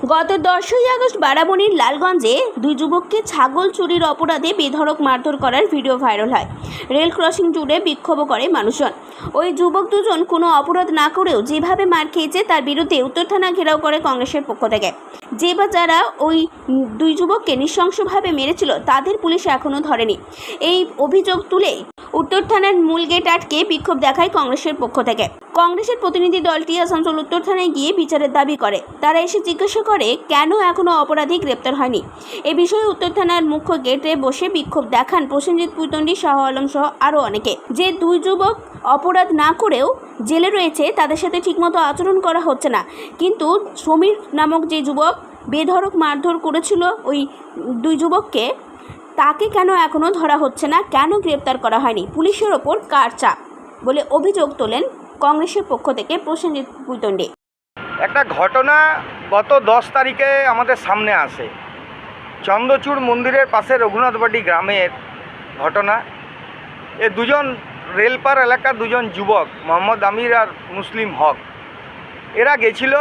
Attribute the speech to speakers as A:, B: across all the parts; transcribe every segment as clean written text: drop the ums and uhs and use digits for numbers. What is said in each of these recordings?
A: গত 10ই আগস্ট বারাবণীর লালগঞ্জে দুই যুবককে ছাগল চুরির অপরাধে বেধড়ক মারধর করার ভিডিও ভাইরাল হয়। রেল ক্রসিং জুড়ে বিক্ষোভ করে মানুষজন। ওই যুবক দুজন কোনো অপরাধ না করেও যেভাবে মার খেয়েছে তার বিরুদ্ধে উত্তর থানা ঘেরাও করে কংগ্রেসের পক্ষ থেকে। যে বা যারা ওই দুই যুবককে নৃশংসভাবে মেরেছিল তাদের পুলিশ এখনও ধরেনি। এই অভিযোগ তুলে উত্তর থানার মূল গেট আটকে বিক্ষোভ দেখায় কংগ্রেসের পক্ষ থেকে। কংগ্রেসের প্রতিনিধি দলটি আসানসোল উত্তর থানায় গিয়ে বিচারের দাবি করে। তারা এসে জিজ্ঞাসা করে কেন এখনও অপরাধী গ্রেপ্তার হয়নি। এ বিষয়ে উত্তর থানার মুখ্য গেটে বসে বিক্ষোভ দেখান প্রসেনজিৎ পুতন্ডি, শাহ আলম সহ আরও অনেকে। যে দুই যুবক অপরাধ না করেও জেলে রয়েছে তাদের সাথে ঠিকমতো আচরণ করা হচ্ছে না, কিন্তু সমীর নামক যে যুবক বেধড়ক মারধর করেছিল ওই দুই যুবককে, তাকে কেন এখনও ধরা হচ্ছে না, কেন গ্রেপ্তার করা হয়নি, পুলিশের ওপর কার চাপ বলে অভিযোগ তোলেন কংগ্রেসের পক্ষ থেকে প্রসেনজিৎ পুতন্ডি।
B: একটা ঘটনা গত 10 তারিখে আমাদের সামনে আসে। চন্দ্রচূড় মন্দিরের পাশে রঘুনাথবাটি গ্রামের ঘটনা। এ দুজন রেলপার এলাকার দুজন যুবক, মোহাম্মদ আমির আর মুসলিম হক, এরা গেছিল,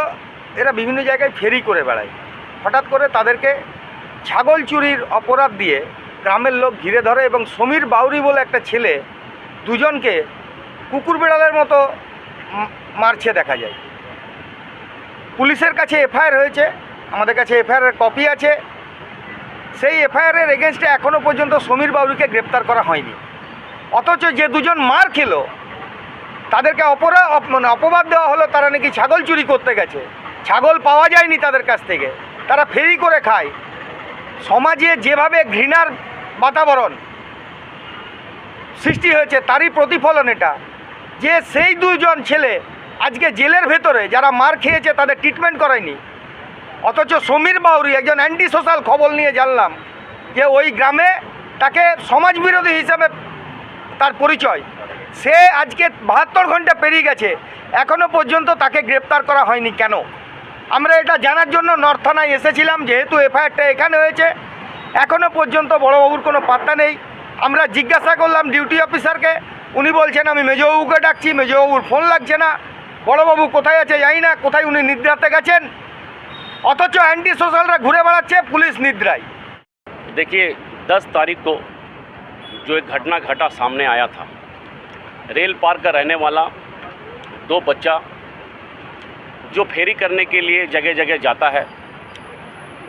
B: এরা বিভিন্ন জায়গায় ফেরি করে বেড়ায়। হঠাৎ করে তাদেরকে ছাগল চুরির অপরাধ দিয়ে গ্রামের লোক ঘিরে ধরে এবং সমীর বাউরি বলে একটা ছেলে দুজনকে কুকুর বিড়ালের মতো মারছে দেখা যায়। পুলিশের কাছে এফআইআর হয়েছে, আমাদের কাছে এফআইআরের কপি আছে। সেই এফআইআরের এগেনস্টে এখনও পর্যন্ত সমীর বাউরিকে গ্রেপ্তার করা হয়নি। অথচ যে দুজন মার খেলো তাদেরকে অপবাদ দেওয়া হলো তারা নাকি ছাগল চুরি করতে গেছে। ছাগল পাওয়া যায়নি তাদের কাছ থেকে, তারা ফেরি করে খায়। সমাজে যেভাবে ঘৃণার বাতাবরণ সৃষ্টি হয়েছে তারই প্রতিফলন এটা, যে সেই দুজন ছেলে আজকে জেলের ভেতরে যারা মার খেয়েছে তাদের ট্রিটমেন্ট করায়নি। অথচ সমীর বাউরি একজন অ্যান্টি সোশ্যাল, খবর নিয়ে জানলাম যে ওই গ্রামে তাকে সমাজবিরোধী হিসাবে তার পরিচয়। সে আজকে 72 ঘন্টা পেরিয়ে গেছে, এখনও পর্যন্ত তাকে গ্রেপ্তার করা হয়নি কেন? আমরা এটা জানার জন্য নর্থ থানায় এসেছিলাম, যেহেতু এফআইআরটা এখানে হয়েছে। এখনও পর্যন্ত বড়োবাবুর কোনো পাত্তা নেই। আমরা জিজ্ঞাসা করলাম ডিউটি অফিসারকে, উনি বলছেন আমি মেজবাবুকে ডাকছি, মেজবাবুর ফোন লাগছে না। বড়োবাবু কোথায় আছে জানি না, কোথায় উনি নিদ্রাতে গেছেন। অথচ অ্যান্টি সোশ্যালরা ঘুরে বেড়াচ্ছে পুলিশ निद्राई।
C: देखिए 10 तारीख को जो एक घटना घटा सामने आया था, रेल पार का रहने वाला 2 बच्चा जो फेरी करने के लिए जगह जगह जाता है,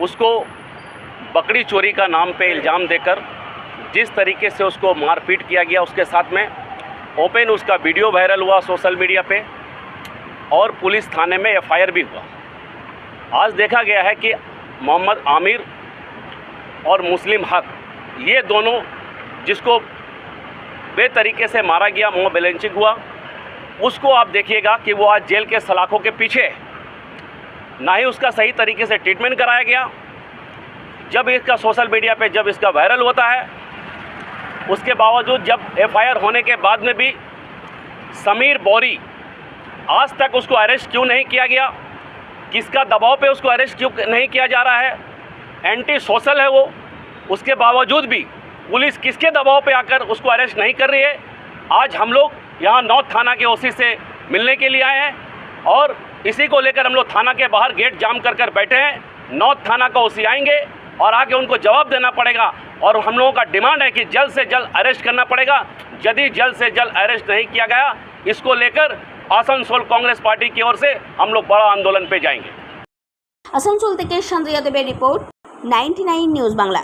C: उसको बकरी चोरी का नाम पे इल्ज़ाम देकर जिस तरीके से उसको मारपीट किया गया, उसके साथ में ओपन उसका वीडियो वायरल हुआ सोशल मीडिया पे और पुलिस थाने में एफआईआर भी हुआ। आज देखा गया है कि मोहम्मद आमिर और मुस्लिम हक, ये दोनों जिसको बेतरीके से मारा गया, मोह बैलेंसिंग हुआ, उसको आप देखिएगा कि वो आज जेल के सलाखों के पीछे। ना ही उसका सही तरीके से ट्रीटमेंट कराया गया। जब इसका सोशल मीडिया पे जब इसका वायरल होता है, उसके बावजूद जब एफआईआर होने के बाद में भी समीर बौरी आज तक उसको अरेस्ट क्यों नहीं किया गया, किसका दबाव पे उसको अरेस्ट क्यों नहीं किया जा रहा है? एंटी सोशल है वो, उसके बावजूद भी पुलिस किसके दबाव पे आकर उसको अरेस्ट नहीं कर रही है? आज हम लोग यहाँ नॉर्थ थाना के ओसी से मिलने के लिए आए हैं और इसी को लेकर हम लोग थाना के बाहर गेट जाम कर बैठे हैं। नॉर्थ थाना का ओसी आएंगे और आके उनको जवाब देना पड़ेगा और हम लोगों का डिमांड है कि जल्द से जल्द अरेस्ट करना पड़ेगा। यदि जल्द से जल्द अरेस्ट नहीं किया गया, इसको लेकर आसनसोल कांग्रेस पार्टी की ओर से हम लोग बड़ा आंदोलन पे जाएंगे।
A: আসানসোল থেকে সঞ্জয় দেবের রিপোর্ট, 99 নিউজ বাংলা।